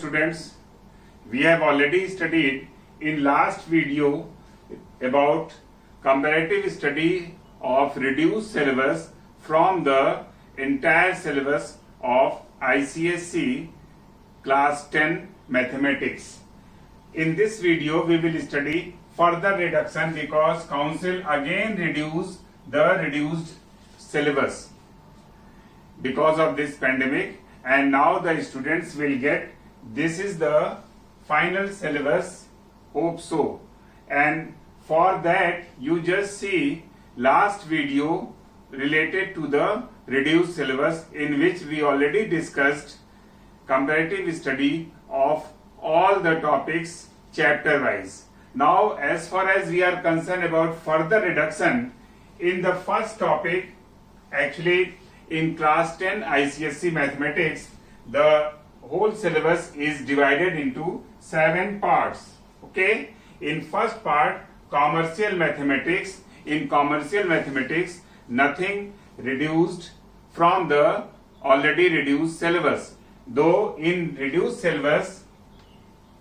students, we have already studied in last video about comparative study of reduced syllabus from the entire syllabus of ICSE class 10 mathematics. In this video we will study further reduction because council again reduced the reduced syllabus because of this pandemic, and now the students will get this is the final syllabus, hope so. And for that you just see last video related to the reduced syllabus in which we already discussed comparative study of all the topics chapter wise. Now as far as we are concerned about further reduction, in the first topic, actually in class 10 ICSE mathematics, the whole syllabus is divided into 7 parts. Okay, in first part, commercial mathematics. In commercial mathematics, nothing reduced from the already reduced syllabus, though in reduced syllabus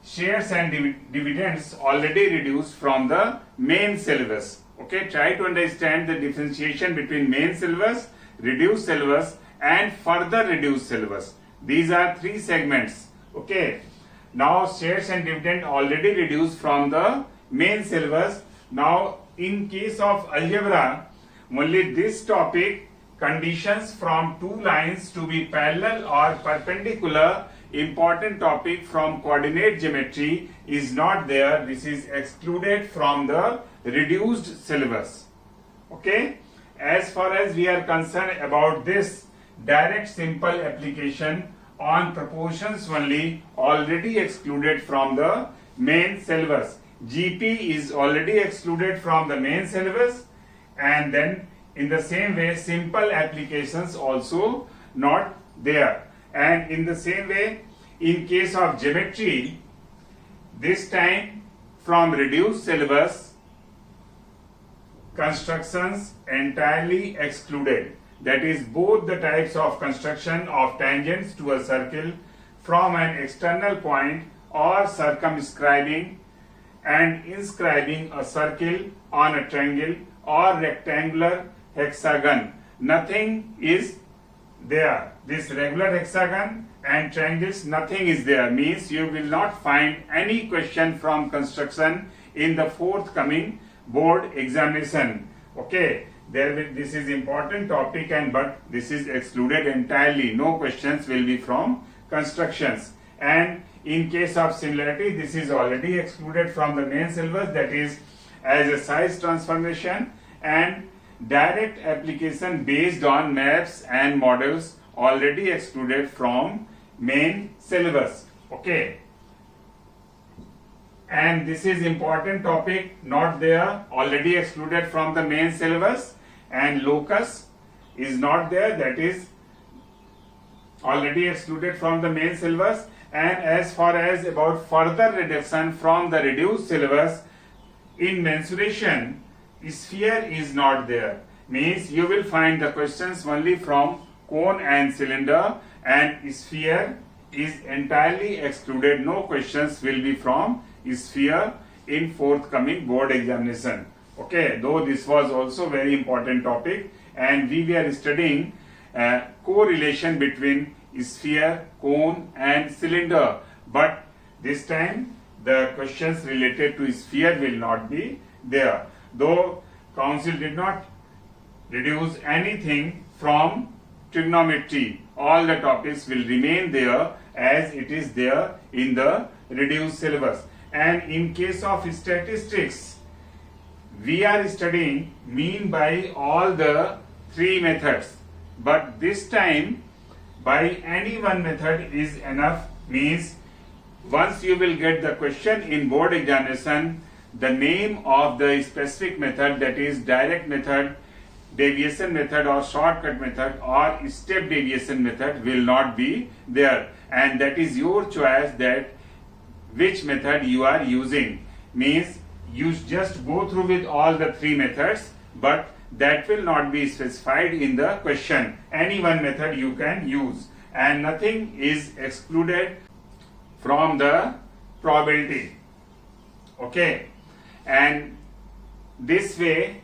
shares and dividends already reduced from the main syllabus. Okay, try to understand the differentiation between main syllabus, reduced syllabus and further reduced syllabus. These are 3 segments. Okay, now shares and dividend already reduced from the main syllabus. Now in case of algebra, only this topic, conditions from 2 lines to be parallel or perpendicular, important topic from coordinate geometry is not there. This is excluded from the reduced syllabus. Okay, as far as we are concerned about this direct simple application on proportions only, already excluded from the main syllabus. GP is already excluded from the main syllabus, and then in the same way simple applications also not there. And in the same way in case of geometry, this time from reduced syllabus, constructions entirely excluded. That is both the types of construction of tangents to a circle from an external point or circumscribing and inscribing a circle on a triangle or rectangular hexagon. Nothing is there. This regular hexagon and triangles, nothing is there, means you will not find any question from construction in the forthcoming board examination. Okay, this is important topic, and but this is excluded entirely. No questions will be from constructions. And in case of similarity, this is already excluded from the main syllabus, that is as a size transformation, and direct application based on maps and models already excluded from main syllabus. Okay, and this is important topic, not there, already excluded from the main syllabus. And locus is not there, that is already excluded from the main syllabus. And as far as about further reduction from the reduced syllabus, in mensuration, sphere is not there, means you will find the questions only from cone and cylinder, and sphere is entirely excluded. No questions will be from sphere in forthcoming board examination. Okay, though this was also very important topic, and we were studying correlation between sphere, cone and cylinder, but this time the questions related to sphere will not be there, though council did not reduce anything from trigonometry. All the topics will remain there as it is there in the reduced syllabus. And in case of statistics, we are studying mean by all the 3 methods, but this time by any one method is enough, means once you will get the question in board examination, the name of the specific method, that is direct method, deviation method or shortcut method or step deviation method, will not be there, and that is your choice that which method you are using. Means you just go through with all the 3 methods, but that will not be specified in the question. Any one method you can use, and nothing is excluded from the probability. Okay, and this way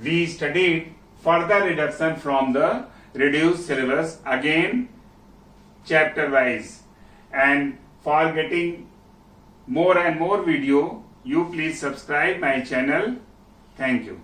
we studied further reduction from the reduced syllabus, again chapter wise. And for getting more and more video, you please subscribe my channel. Thank you.